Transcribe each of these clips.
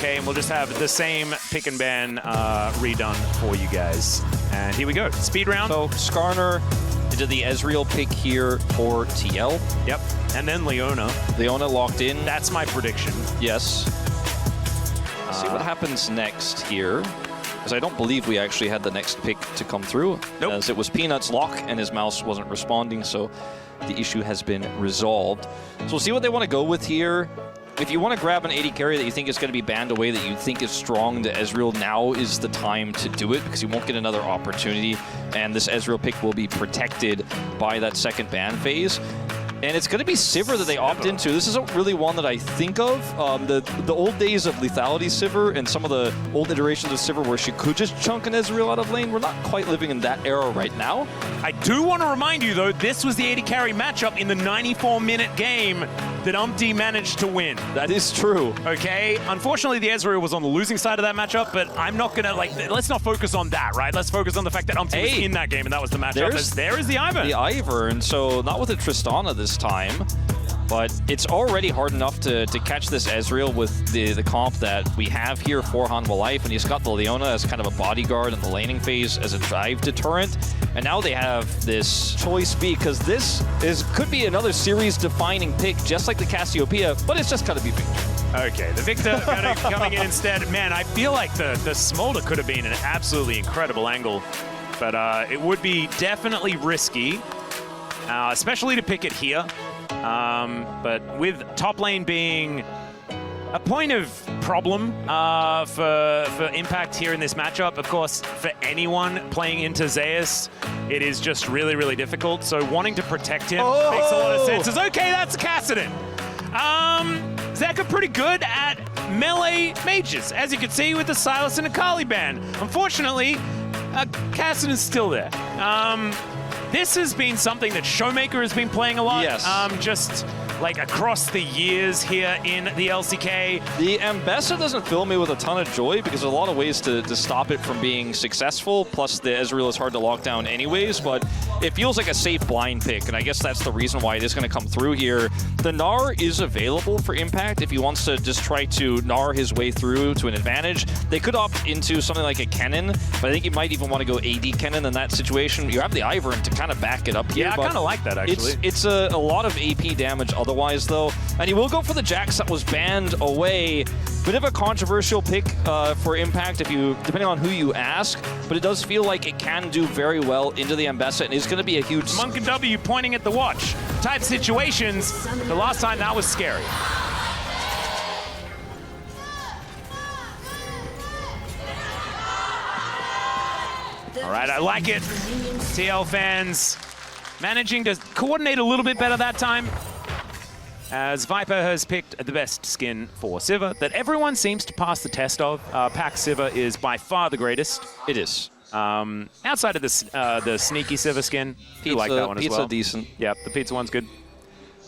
okay? And we'll just have the same pick and ban redone for you guys. And here we go, speed round. So Skarner did the Ezreal pick here for TL. Yep, and then Leona. Leona locked in. That's my prediction. Yes. See what happens next here. Because I don't believe we actually had the next pick to come through. Nope. As it was Peanut's lock and his mouse wasn't responding, so the issue has been resolved. So we'll see what they want to go with here. If you want to grab an AD carry that you think is going to be banned away, that you think is strong to Ezreal, now is the time to do it, because you won't get another opportunity, and this Ezreal pick will be protected by that second ban phase. And it's going to be Sivir that they opt into. This isn't really one that I think of. The old days of lethality Sivir and some of the old iterations of Sivir where she could just chunk an Ezreal out of lane, we're not quite living in that era right now. I do want to remind you, though, this was the AD carry matchup in the 94-minute game that Umpty managed to win. That is true. Okay, unfortunately, the Ezreal was on the losing side of that matchup, but I'm not going to, like, let's not focus on that, right? Let's focus on the fact that Umpty was in that game, and that was the matchup. There is the Ivern. The Ivern, so not with the Tristana this time, but it's already hard enough to catch this Ezreal with the comp that we have here for HANWHA Life, and he's got the Leona as kind of a bodyguard in the laning phase as a drive deterrent, and now they have this choice because this could be another series-defining pick, just like the Cassiopeia, but it's just gotta be Victor. Okay, the Victor coming in instead. Man, I feel like the Smolder could have been an absolutely incredible angle, but it would be definitely risky, especially to pick it here. But with top lane being a point of problem for Impact here in this matchup, of course, for anyone playing into Zeus, it is just really, really difficult. So wanting to protect him makes a lot of sense. It's okay, that's Kassadin. ZEKA pretty good at melee mages, as you can see with the Sylas and Akali ban. Unfortunately, Kassadin's still there. This has been something that Showmaker has been playing a lot. Yes. Just like across the years here in the LCK. The Ambessa doesn't fill me with a ton of joy because there's a lot of ways to stop it from being successful, plus the Ezreal is hard to lock down anyways, but it feels like a safe blind pick, and I guess that's the reason why it is going to come through here. The Gnar is available for Impact if he wants to just try to Gnar his way through to an advantage. They could opt into something like a Kennen, but I think you might even want to go AD Kennen in that situation. You have the Ivern to kind of back it up here. Yeah, I kind of like that, actually. It's a lot of AP damage otherwise, though. And he will go for the Jax that was banned away. Bit of a controversial pick for Impact, depending on who you ask, but it does feel like it can do very well into the Ambessa, and it's going to be a huge... Monk and W pointing at the watch type situations. The last time that was scary. All right, I like it. TL fans managing to coordinate a little bit better that time, as Viper has picked the best skin for Sivir that everyone seems to pass the test of. Pack Sivir is by far the greatest. It is. Outside of the sneaky Sivir skin, I like that one as well. Pizza decent. Yep, the pizza one's good.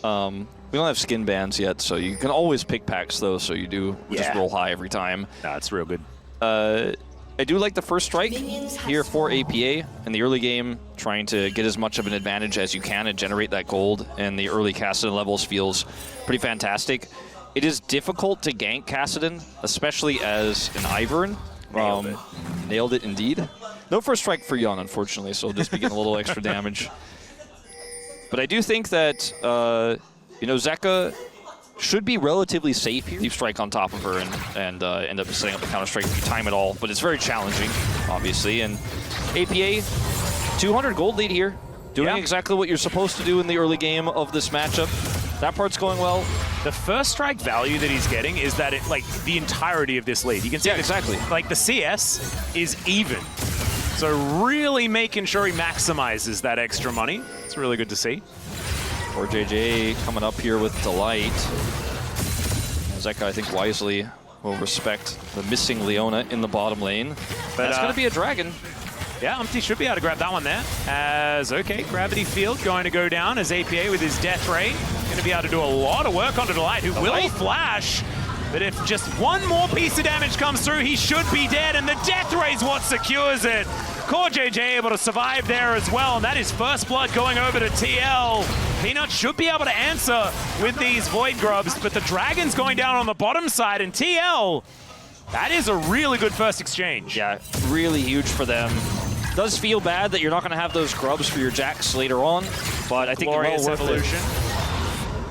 We don't have skin bans yet, so you can always pick packs though, so you do just roll high every time. Nah, it's real good. I do like the first strike here for APA in the early game, trying to get as much of an advantage as you can and generate that gold, and the early Kassadin levels feels pretty fantastic. It is difficult to gank Kassadin, especially as an Ivern. Nailed it indeed. No first strike for Yon, unfortunately, so just be getting a little extra damage. But I do think that, ZEKA should be relatively safe here. Deep strike on top of her and end up setting up a counter strike if you time it all, but it's very challenging, obviously. And APA, 200 gold lead here, doing exactly what you're supposed to do in the early game of this matchup. That part's going well. The first strike value that he's getting is that it, like, the entirety of this lead. You can see exactly. Like, the CS is even. So really making sure he maximizes that extra money. It's really good to see. Or JJ coming up here with Delight. ZEKA, I think, wisely will respect the missing Leona in the bottom lane. But that's going to be a dragon. Yeah, Umpty should be able to grab that one there. As, okay, Gravity Field going to go down as APA with his Death Ray. Going to be able to do a lot of work onto Delight, who will flash. But if just one more piece of damage comes through, he should be dead, and the Death Ray is what secures it. Core JJ able to survive there as well, and that is first blood going over to TL. Peanut should be able to answer with these Void Grubs, but the Dragon's going down on the bottom side, and TL That is a really good first exchange. Yeah, really huge for them. Does feel bad that you're not going to have those grubs for your jacks later on, but I think Glorious well worth evolution.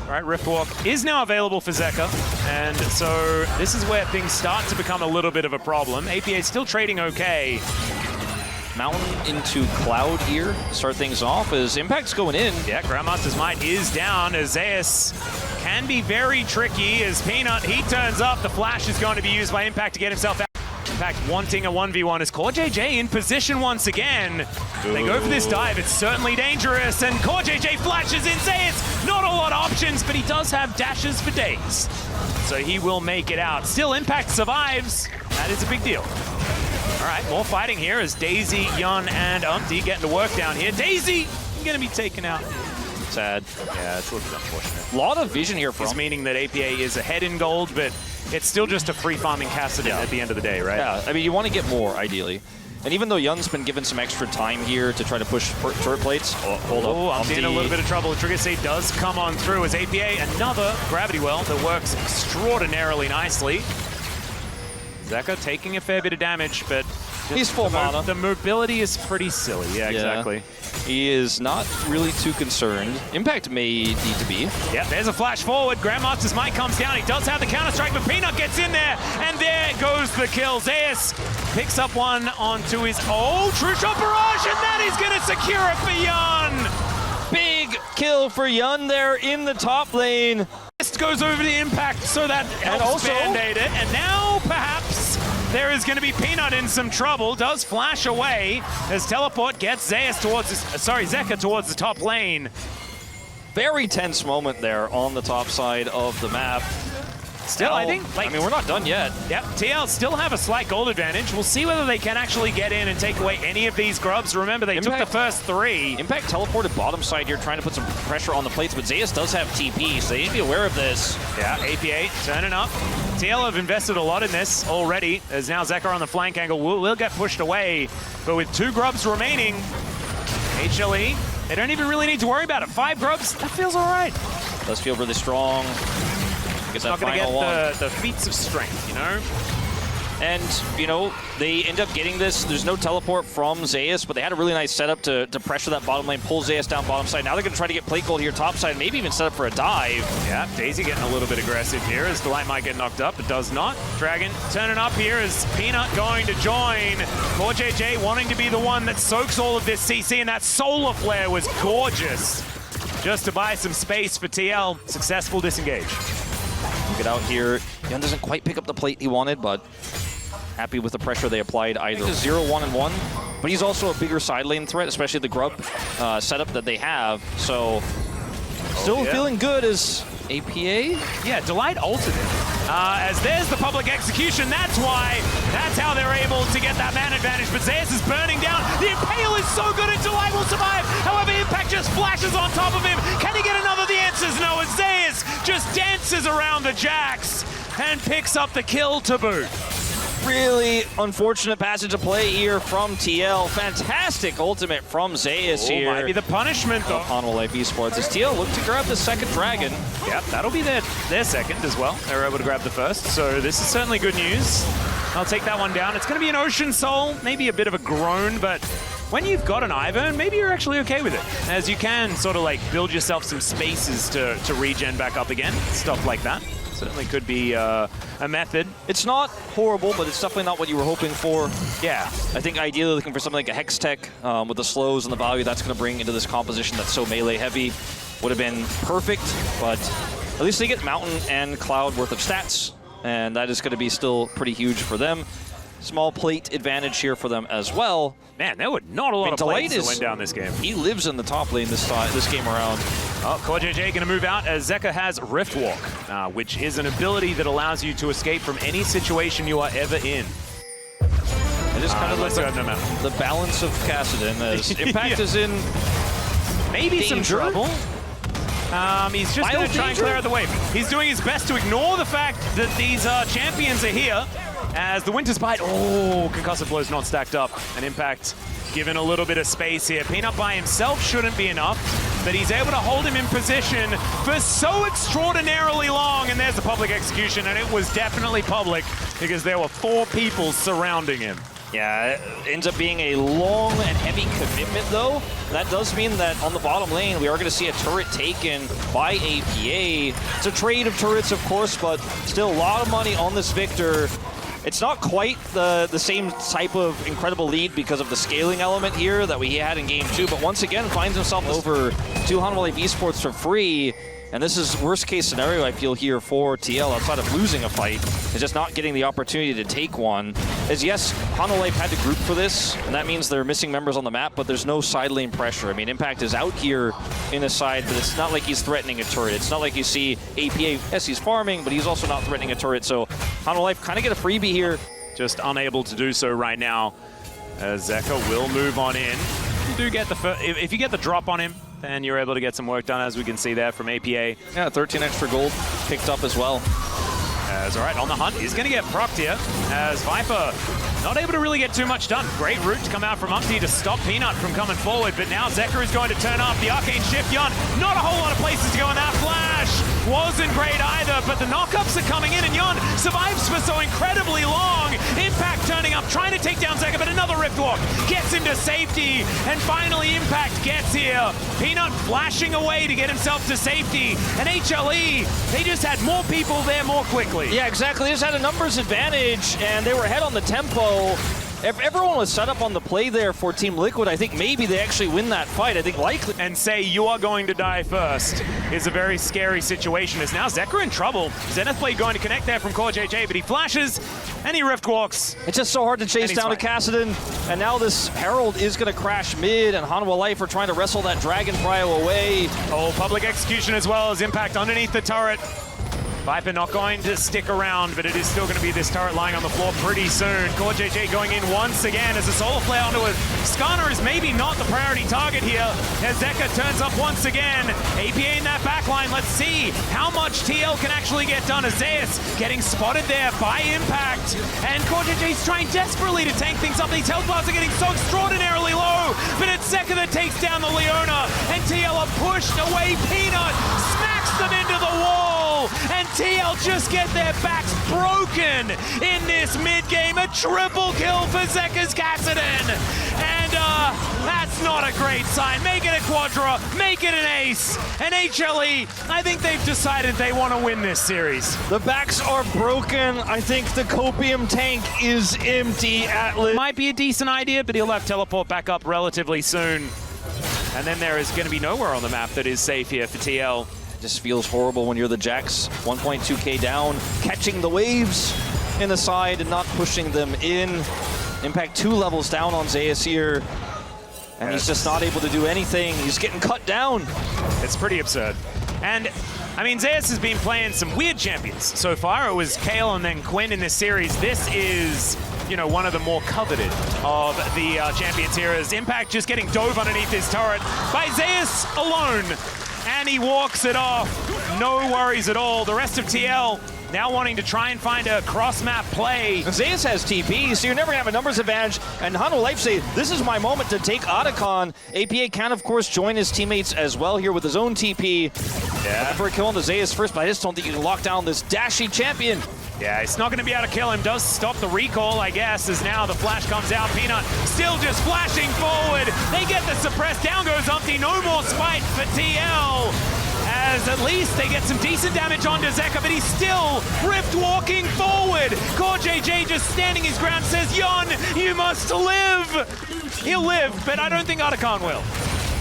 All right, Riftwalk is now available for ZEKA, and so this is where things start to become a little bit of a problem. APA is still trading okay. Mountain into Cloud here, start things off as Impact's going in. Yeah, Grandmaster's Might is down as Zeus can be very tricky as Peanut, he turns up. The flash is going to be used by Impact to get himself out. Impact wanting a 1v1 as CoreJJ in position once again. They go for this dive, it's certainly dangerous, and CoreJJ flashes in Zeus. Not a lot of options, but he does have dashes for days. So he will make it out. Still, Impact survives. That is a big deal. All right, more fighting here as Daisy, Yun, and Umpty getting to work down here. Daisy going to be taken out. Sad. Yeah, it's a little bit unfortunate. A lot of vision here from. It's meaning that APA is ahead in gold, but it's still just a free farming KASSADIN at the end of the day, right? Yeah, I mean, you want to get more, ideally. And even though Yun's been given some extra time here to try to push turret plates. Oh, hold up. I'm seeing a little bit of trouble. Trigger State does come on through as APA, another gravity well that works extraordinarily nicely. ZEKA taking a fair bit of damage, but he's full mana. The mobility is pretty silly. Yeah, exactly. He is not really too concerned. Impact may need to be. Yeah, there's a flash forward. Grandmaster's Might comes down. He does have the counter-strike, but Peanut gets in there, and there goes the kill. Zeus picks up one onto his... Oh, True Shot Barrage, and that is going to secure it for Yun. Big kill for Yun there in the top lane. This goes over the Impact, so that helps Band-Aid it, and now perhaps there is going to be Peanut in some trouble. Does flash away as Teleport gets Zeus towards ZEKA towards the top lane. Very tense moment there on the top side of the map. Still, I think, I mean, we're not done yet. Yep, TL still have a slight gold advantage. We'll see whether they can actually get in and take away any of these grubs. Remember, they took the first 3. Impact teleported bottom side here, trying to put some pressure on the plates, but Zeus does have TP, so they need to be aware of this. Yeah, APA turning up. TL have invested a lot in this already, as now ZEKA on the flank angle will get pushed away. But with 2 grubs remaining, HLE, they don't even really need to worry about it. 5 grubs, that feels all right. Does feel really strong. It's not going to get the feats of strength, you know? And, you know, they end up getting this. There's no teleport from Zeus, but they had a really nice setup to pressure that bottom lane, pull Zeus down bottom side. Now they're going to try to get plate gold here top side, maybe even set up for a dive. Yeah, Daisy getting a little bit aggressive here as Delight might get knocked up, but does not. Dragon turning up here as Peanut going to join. CoreJJ wanting to be the one that soaks all of this CC, and that solar flare was gorgeous. Just to buy some space for TL. Successful disengage. Get out here. Yun doesn't quite pick up the plate he wanted, but happy with the pressure they applied either. 0, 1, and 1, but he's also a bigger side lane threat, especially the grub setup that they have. So still feeling good as APA. Yeah, Delight ulted it. As there's the public execution, that's how they're able to get that man advantage. But Zeus is burning down. The Impale is so good and Delight will survive. However, Impact just flashes on top of him. Can he get another? The answer's no, as Zeus just dances around the jacks and picks up the kill to boot. Really unfortunate passage of play here from TL. Fantastic ultimate from Zeus here. Might be the punishment, though. HANWHA Life Esports as TL look to grab the second dragon. Yep, that'll be their second as well. They were able to grab the first, so this is certainly good news. I'll take that one down. It's going to be an Ocean Soul, maybe a bit of a groan, but when you've got an Ivern, maybe you're actually okay with it, as you can sort of like build yourself some spaces to regen back up again, stuff like that. Certainly could be a method. It's not horrible, but it's definitely not what you were hoping for. Yeah. I think ideally looking for something like a Hex Tech with the slows and the value that's going to bring into this composition that's so melee heavy would have been perfect, but at least they get Mountain and Cloud worth of stats, and that is going to be still pretty huge for them. Small plate advantage here for them as well. Man, there were not a lot of plates that went down this game. He lives in the top lane this game around. Oh, CoreJJ going to move out as ZEKA has Riftwalk, which is an ability that allows you to escape from any situation you are ever in. It is kind of like the balance of KASSADIN as Impact is in maybe some trouble. He's just going to try and clear out the wave. He's doing his best to ignore the fact that these champions are here. As the Winter's Bite, Concussive Blow's not stacked up. And Impact given a little bit of space here. Peanut by himself shouldn't be enough. that he's able to hold him in position for so extraordinarily long. And there's the public execution, and it was definitely public because there were 4 people surrounding him. Yeah, it ends up being a long and heavy commitment, though. That does mean that on the bottom lane, we are going to see a turret taken by APA. It's a trade of turrets, of course, but still a lot of money on this Victor. It's not quite the same type of incredible lead because of the scaling element here that we had in Game 2, but once again finds himself over to HANWHA Esports for free. And this is worst case scenario, I feel, here for TL outside of losing a fight, is just not getting the opportunity to take one. As yes, HANWHA had to group for this, and that means they're missing members on the map, but there's no side lane pressure. I mean, Impact is out here in a side, but it's not like he's threatening a turret. It's not like you see APA, yes, he's farming, but he's also not threatening a turret. So HANWHA kind of get a freebie here. Just unable to do so right now, as ZEKA will move on in. You do get the if you get the drop on him, then you're able to get some work done, as we can see there from APA. Yeah, 13 extra gold picked up as well. As all right, on the hunt, he's going to get procced here, as Viper not able to really get too much done. Great route to come out from Umpty to stop Peanut from coming forward, but now ZEKA is going to turn up. The Arcane Shift, Yun, not a whole lot of places to go in that flash. Wasn't great either, but the knockups are coming in, and Yun survives for so incredibly long. Impact turning up, trying to take down ZEKA, but another Riftwalk gets him to safety, and finally Impact gets here. Peanut flashing away to get himself to safety, and HLE, they just had more people there more quickly. Yeah, exactly. They just had a numbers advantage, and they were ahead on the tempo. If everyone was set up on the play there for Team Liquid, I think maybe they actually win that fight. I think likely. And say you are going to die first is a very scary situation, as now ZEKA in trouble. Zenith Blade going to connect there from KASSADIN, but he flashes and he Riftwalks. It's just so hard to chase down to KASSADIN, and now this Herald is going to crash mid, and HANWHA Life are trying to wrestle that Dragon Prio away. Oh, public execution as well as Impact underneath the turret. Viper not going to stick around, but it is still going to be this turret lying on the floor pretty soon. KASSADIN going in once again as a solar flare onto it. Skarner is maybe not the priority target here as ZEKA turns up once again. APA in that backline. Let's see how much TL can actually get done. As Zeus getting spotted there by Impact. And KASSADIN's trying desperately to tank things up. These health bars are getting so extraordinarily low, but it's ZEKA that takes down the Leona, and TL are pushed away. Peanut smacks them into the wall, and TL just get their backs broken in this mid-game. A triple kill for ZEKA's KASSADIN. And that's not a great sign. Make it a quadra, make it an ace. And HLE, I think they've decided they want to win this series. The backs are broken. I think the Copium tank is empty. Atlas might be a decent idea, but he'll have teleport back up relatively soon. And then there is going to be nowhere on the map that is safe here for TL. Just feels horrible when you're the Jax. 1.2k down, catching the waves in the side and not pushing them in. Impact 2 levels down on Zeus here, and he's just not able to do anything. He's getting cut down. It's pretty absurd. And I mean, Zeus has been playing some weird champions so far. It was Kale and then Quinn in this series. This is, you know, one of the more coveted of the champions here, as Impact just getting dove underneath his turret by Zeus alone. And he walks it off. No worries at all. The rest of TL now wanting to try and find a cross-map play. Zeus has TP, so you're never going to have a numbers advantage. And HANWHA Life say, this is my moment to take Otacon. APA can, of course, join his teammates as well here with his own TP. Yeah. For a kill on the Zeus first, but I just don't think you can lock down this dashy champion. Yeah, he's not going to be able to kill him. Does stop the recall, I guess, as now the flash comes out. Peanut still just flashing forward. They get the suppress. Down goes Umpty. No more spite for TL. As at least they get some decent damage onto ZEKA, but he's still rift walking forward. KASSADIN just standing his ground, says, Yun, you must live. He'll live, but I don't think Otacon will.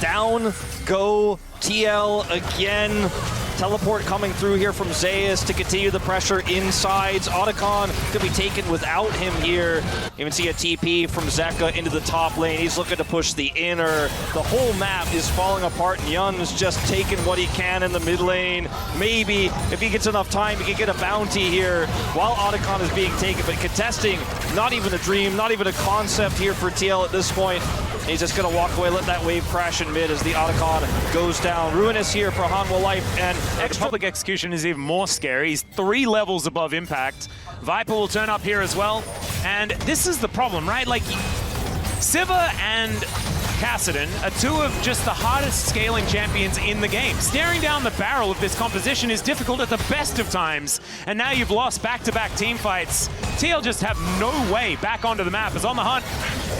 Down go TL again. Teleport coming through here from Zeus to continue the pressure insides. Otacon could be taken without him here. You can see a TP from ZEKA into the top lane. He's looking to push the inner. The whole map is falling apart, and Yun is just taking what he can in the mid lane. Maybe, if he gets enough time, he can get a bounty here while Otacon is being taken. But contesting, not even a dream, not even a concept here for TL at this point. He's just going to walk away, let that wave crash in mid as the Otacon goes down. Ruinous here for HANWHA Life, and public execution is even more scary. He's 3 levels above Impact. Viper will turn up here as well. And this is the problem, right? Like, Siva and KASSADIN are two of just the hardest scaling champions in the game. Staring down the barrel of this composition is difficult at the best of times, and now you've lost back-to-back team fights. TL just have no way back onto the map. As on the hunt,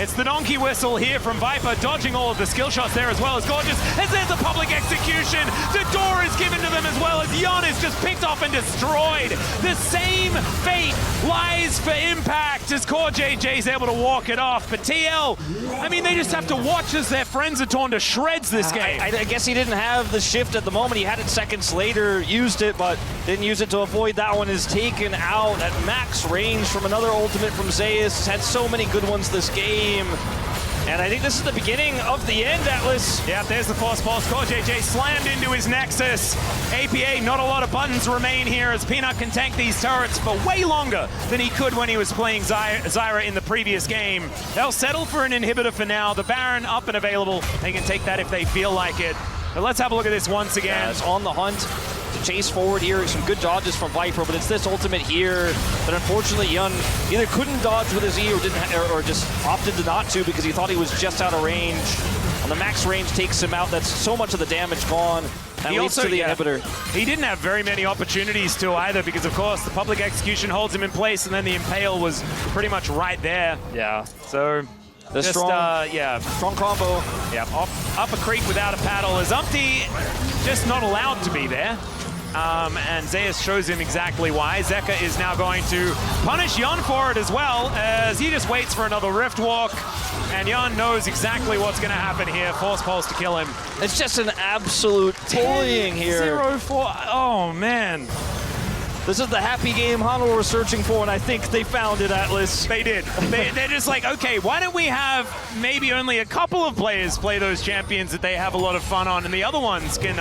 it's the donkey whistle here from Viper, dodging all of the skill shots there as well as Gorgeous, as there's a public execution. The door is given to them as well as Yon is just picked off and destroyed. The same fate lies for Impact as Core JJ's able to walk it off, but TL, I mean, they just have to watch as their friends are torn to shreds this game. I guess he didn't have the shift at the moment. He had it seconds later, used it, but didn't use it to avoid. That one is taken out at max range from another ultimate from Zeus. Had so many good ones this game. And I think this is the beginning of the end, Atlas. Yeah, there's the force pulse. Core JJ slammed into his Nexus. APA, not a lot of buttons remain here as Peanut can tank these turrets for way longer than he could when he was playing Zyra in the previous game. They'll settle for an inhibitor for now. The Baron up and available. They can take that if they feel like it. But let's have a look at this once again. Yeah, it's on the hunt to chase forward here. Some good dodges from Viper, but it's this ultimate here that unfortunately Yun either couldn't dodge with his E or just opted to not to because he thought he was just out of range. On the max range takes him out. That's so much of the damage gone. That leads to the inhibitor. He didn't have very many opportunities to either because, of course, the public execution holds him in place and then the Impale was pretty much right there. Yeah. So... Just strong combo. Yeah, up a creek without a paddle as Umpty just not allowed to be there. And Zeus shows him exactly why. ZEKA is now going to punish Yon for it as well as he just waits for another Rift Walk. And Yon knows exactly what's going to happen here. Force pulse to kill him. It's just an absolute bullying here. 0-4. Oh, man. This is the happy game HANWHA were searching for, and I think they found it, Atlas. They did. They're just like, okay, why don't we have maybe only a couple of players play those champions that they have a lot of fun on, and the other ones can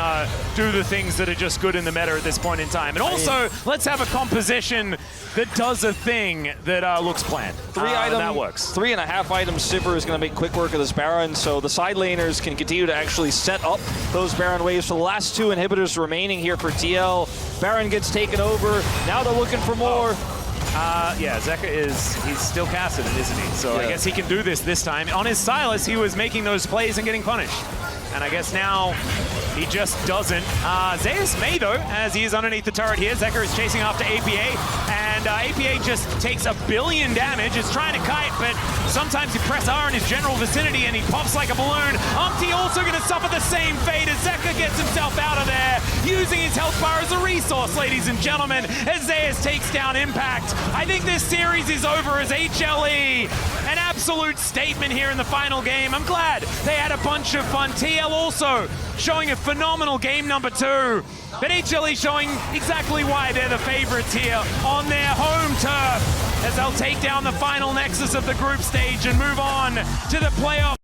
do the things that are just good in the meta at this point in time. And also, let's have a composition that does a thing that looks planned. That works. 3.5 items Sivir is going to make quick work of this Baron, so the side laners can continue to actually set up those Baron waves. So the last two inhibitors remaining here for TL. Baron gets taken over. Now they're looking for more. Yeah, ZEKA he's still KASSADIN, isn't he? So yeah. I guess he can do this time. On his Silas, he was making those plays and getting punished. And I guess now he just doesn't. Zeus may, though, as he is underneath the turret here. ZEKA is chasing after APA, and APA just takes 1 billion damage. Is trying to kite, but sometimes you press R in his general vicinity and he pops like a balloon. Umpty also going to suffer the same fate as ZEKA gets himself out of there, using his health bar as a resource, ladies and gentlemen, as Zeus takes down Impact. I think this series is over as HLE. An absolute statement here in the final game. I'm glad they had a bunch of fun. TL also showing a phenomenal game number 2. But HLE showing exactly why they're the favorites here on their home turf as they'll take down the final nexus of the group stage and move on to the playoff.